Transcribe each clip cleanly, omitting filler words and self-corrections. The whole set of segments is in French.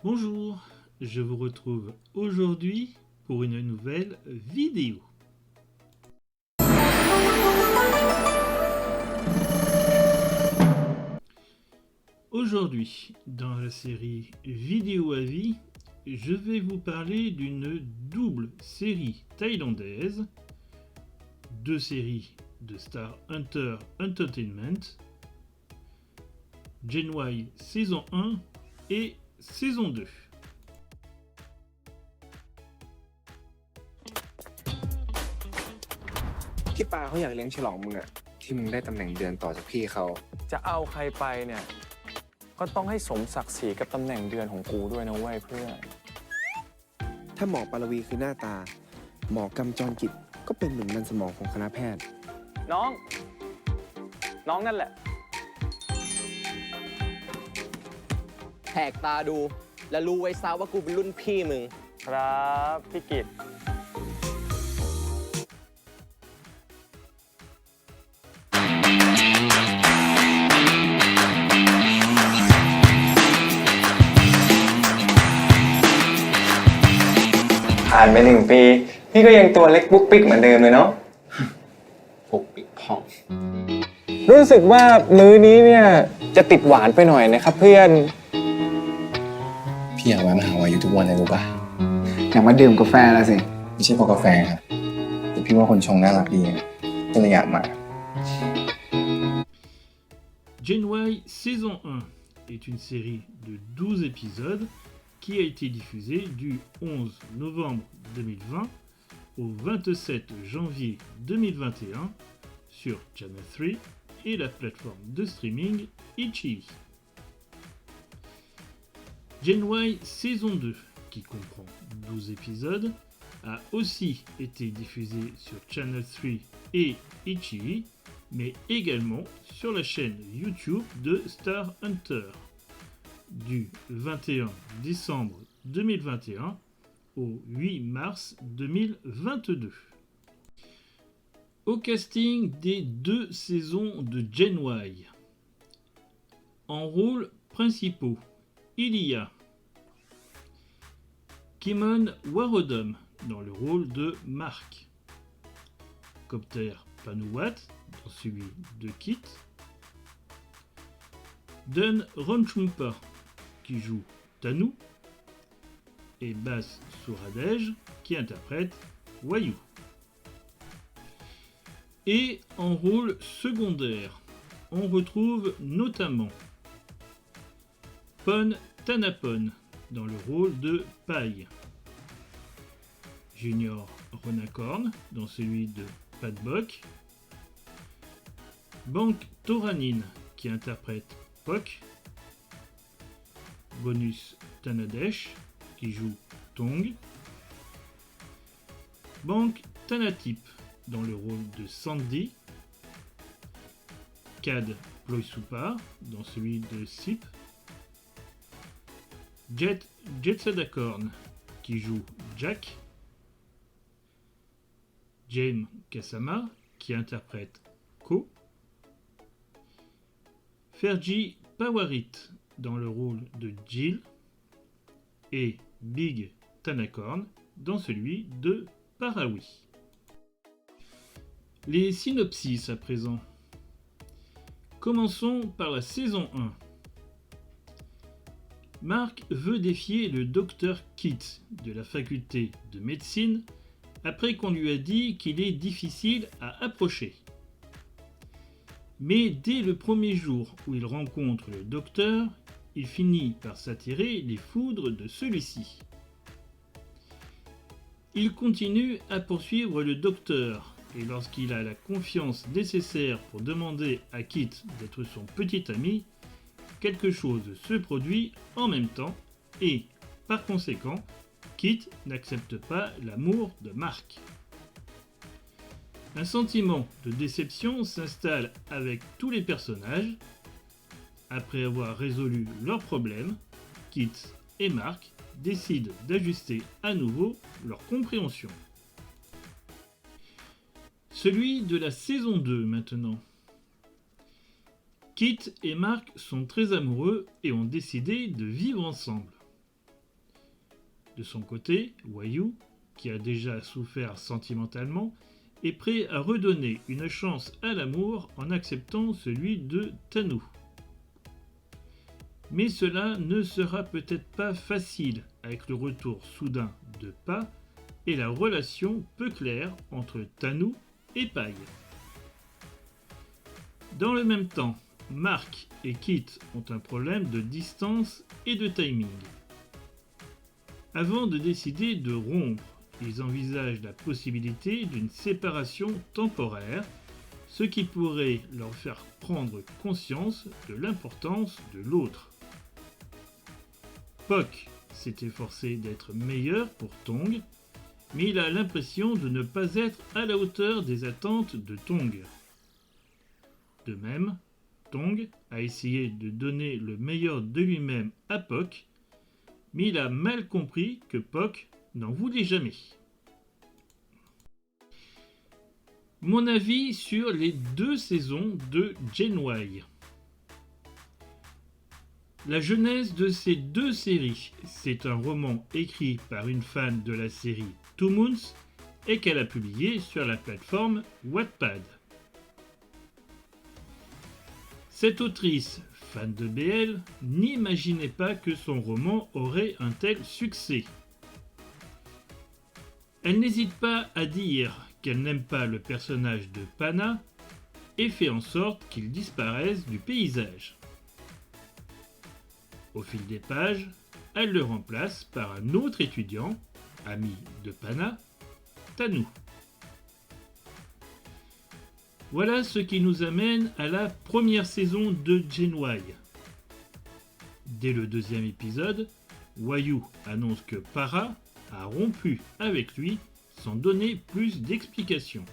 Bonjour, je vous retrouve aujourd'hui pour une nouvelle vidéo. Aujourd'hui, dans la série Vidéo à vie, je vais vous parler d'une double série thaïlandaise, deux séries de Star Hunter Entertainment, Gen Y saison 1 et saison 2. พี่ปาเขาอยากเลี้ยงฉลองมึงอะที่มึงได้ตำแหน่งเดือนต่อจากพี่เขา จะเอาใครไปเนี่ยก็ต้องให้สมศักดิ์ศรีกับตำแหน่งเดือนของกูด้วยนะเว้ยเพื่อน ถ้าหมอปารวีคือหน้าตาหมอกำจรกิจก็เป็นหนึ่งมันสมองของคณะแพทย์ น้องนั่นแหละ แหกตาดูและรู้ไว้ซะว่ากูเป็นรุ่นพี่มึง ครับพี่กิต ผ่านไป1 ปีพี่ก็ยังตัวเล็กปุ๊กปิ๊กเหมือนเดิมเลยเนาะ ปุกปิกพอง รู้สึกว่ามื้อนี้เนี่ยจะติดหวานไปหน่อยนะครับเพื่อน พี่อยากแวะมาหาวายุทุกวันเลยรู้ป่ะ อยากมาดื่มกาแฟแล้วสิ ไม่ใช่เพราะกาแฟครับแต่พี่ว่าคนชงน่ารักดีก็เลยอยากมา Gen Y saison 1 est une série de 12 épisodes qui a été diffusée du 11 novembre 2020 au 27 janvier 2021 sur Channel 3 et la plateforme de streaming iQIYI. Gen Y saison 2, qui comprend 12 épisodes, a aussi été diffusée sur Channel 3 et iQIYI, mais également sur la chaîne YouTube de Star Hunter, du 21 décembre 2021 au 8 mars 2022. Au casting des 2 saisons de Gen Y, en rôles principaux, il y a Kimon Warodom dans le rôle de Mark, Copter Panuwat dans celui de Kit, Dun Ronchumpa qui joue Tanu et Bas Suradej qui interprète Wayu. Et en rôle secondaire, on retrouve notamment Pon Tanapon dans le rôle de Pai, Junior Ronakorn dans celui de Padbok, Bank Toranin qui interprète Pok, Bonus Tanadesh qui joue Tong, Bank Tanatip dans le rôle de Sandy, Kad Ploysupar dans celui de Sip, Jetsadakorn qui joue Jack, James Kasama qui interprète Ko, Fergie Pawarit dans le rôle de Jill et Big Tanakorn dans celui de Parawi. Les synopsis à présent. Commençons par la saison 1. Mark veut défier le docteur Kit de la faculté de médecine après qu'on lui a dit qu'il est difficile à approcher. Mais dès le premier jour où il rencontre le docteur, il finit par s'attirer les foudres de celui-ci. Il continue à poursuivre le docteur et lorsqu'il a la confiance nécessaire pour demander à Kit d'être son petit ami, quelque chose se produit en même temps et, par conséquent, Kit n'accepte pas l'amour de Mark. Un sentiment de déception s'installe avec tous les personnages. Après avoir résolu leurs problèmes, Kit et Mark décident d'ajuster à nouveau leur compréhension. Celui de la saison 2 maintenant. Kit et Mark sont très amoureux et ont décidé de vivre ensemble. De son côté, Wayu, qui a déjà souffert sentimentalement, est prêt à redonner une chance à l'amour en acceptant celui de Tanu. Mais cela ne sera peut-être pas facile avec le retour soudain de Pa et la relation peu claire entre Tanu et Pai. Dans le même temps, Mark et Kit ont un problème de distance et de timing. Avant de décider de rompre, ils envisagent la possibilité d'une séparation temporaire, ce qui pourrait leur faire prendre conscience de l'importance de l'autre. Puck s'est efforcé d'être meilleur pour Tong, mais il a l'impression de ne pas être à la hauteur des attentes de Tong. De même, Tong a essayé de donner le meilleur de lui-même à Puck, mais il a mal compris que Puck n'en voulait jamais. Mon avis sur les 2 saisons de Gen Y. La genèse de ces 2 séries, c'est un roman écrit par une fan de la série Two Moons et qu'elle a publié sur la plateforme Wattpad. Cette autrice, fan de BL, n'imaginait pas que son roman aurait un tel succès. Elle n'hésite pas à dire qu'elle n'aime pas le personnage de Pana et fait en sorte qu'il disparaisse du paysage. Au fil des pages, elle le remplace par un autre étudiant, ami de Pana, Tanu. Voilà ce qui nous amène à la première saison de Gen Y. Dès le 2e épisode, Wayu annonce que Para a rompu avec lui sans donner plus d'explications.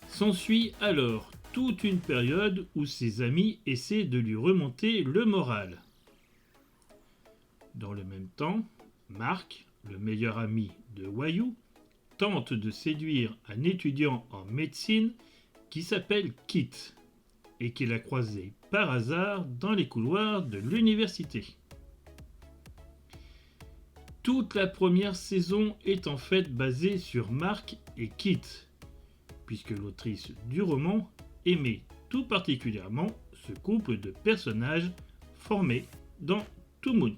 S'ensuit alors toute une période où ses amis essaient de lui remonter le moral. Dans le même temps, Mark, le meilleur ami de Wayu, tente de séduire un étudiant en médecine qui s'appelle Kit et qu'il a croisé par hasard dans les couloirs de l'université. Toute la première saison est en fait basée sur Mark et Kit, puisque l'autrice du roman aimait tout particulièrement ce couple de personnages formés dans Two Moons.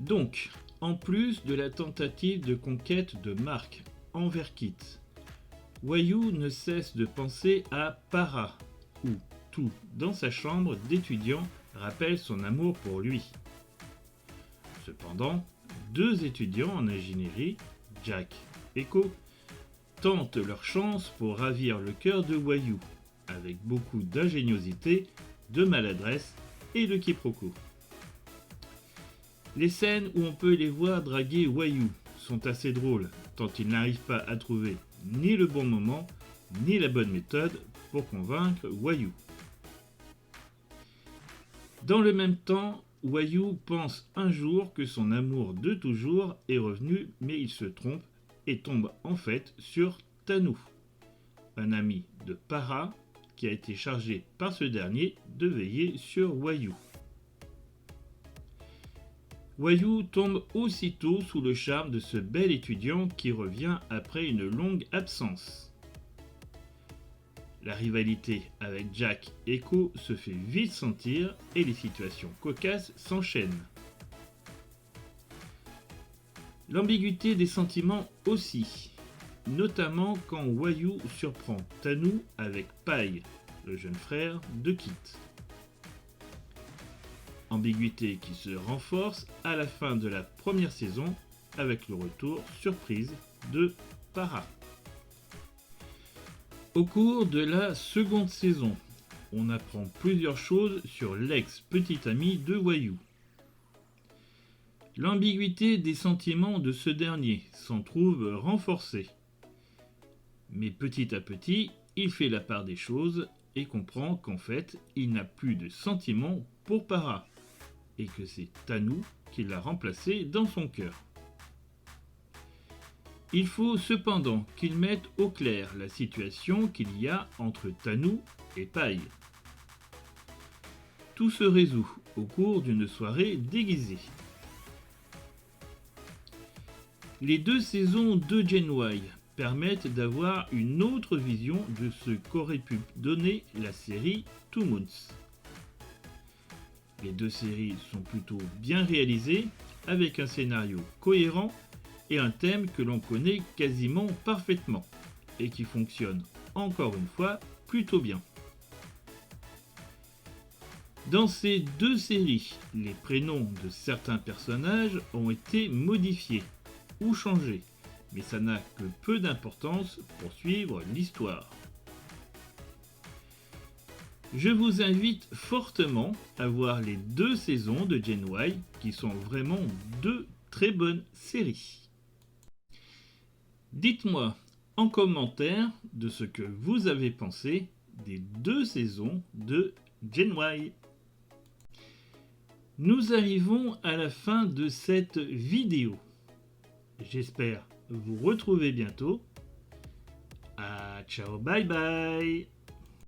Donc, en plus de la tentative de conquête de Mark envers Kit, Wayu ne cesse de penser à Para, où tout dans sa chambre d'étudiant rappelle son amour pour lui. Cependant, 2 étudiants en ingénierie, Jack et Ko, tentent leur chance pour ravir le cœur de Wayu, avec beaucoup d'ingéniosité, de maladresse et de quiproquo. Les scènes où on peut les voir draguer Wayu sont assez drôles, tant ils n'arrivent pas à trouver ni le bon moment, ni la bonne méthode pour convaincre Wayu. Dans le même temps, Wayu pense un jour que son amour de toujours est revenu, mais il se trompe et tombe en fait sur Tanu, un ami de Para qui a été chargé par ce dernier de veiller sur Wayu. Wayu tombe aussitôt sous le charme de ce bel étudiant qui revient après une longue absence. La rivalité avec Jack et Ko se fait vite sentir et les situations cocasses s'enchaînent. L'ambiguïté des sentiments aussi, notamment quand Wayu surprend Tanu avec Pai, le jeune frère de Kit. Ambiguïté qui se renforce à la fin de la première saison avec le retour surprise de Para. Au cours de la seconde saison, on apprend plusieurs choses sur l'ex-petite amie de Wayu. L'ambiguïté des sentiments de ce dernier s'en trouve renforcée. Mais petit à petit, il fait la part des choses et comprend qu'en fait, il n'a plus de sentiments pour Para, et que c'est Tanu qui l'a remplacé dans son cœur. Il faut cependant qu'il mette au clair la situation qu'il y a entre Tanu et Pai. Tout se résout au cours d'une soirée déguisée. Les 2 saisons de Gen Y permettent d'avoir une autre vision de ce qu'aurait pu donner la série Two Moons. Les 2 séries sont plutôt bien réalisées, avec un scénario cohérent et un thème que l'on connaît quasiment parfaitement, et qui fonctionne encore une fois plutôt bien. Dans ces 2 séries, les prénoms de certains personnages ont été modifiés ou changés, mais ça n'a que peu d'importance pour suivre l'histoire. Je vous invite fortement à voir les 2 saisons de Gen Y, qui sont vraiment 2 très bonnes séries. Dites-moi en commentaire de ce que vous avez pensé des 2 saisons de Gen Y. Nous arrivons à la fin de cette vidéo. J'espère vous retrouver bientôt. Ciao, bye bye.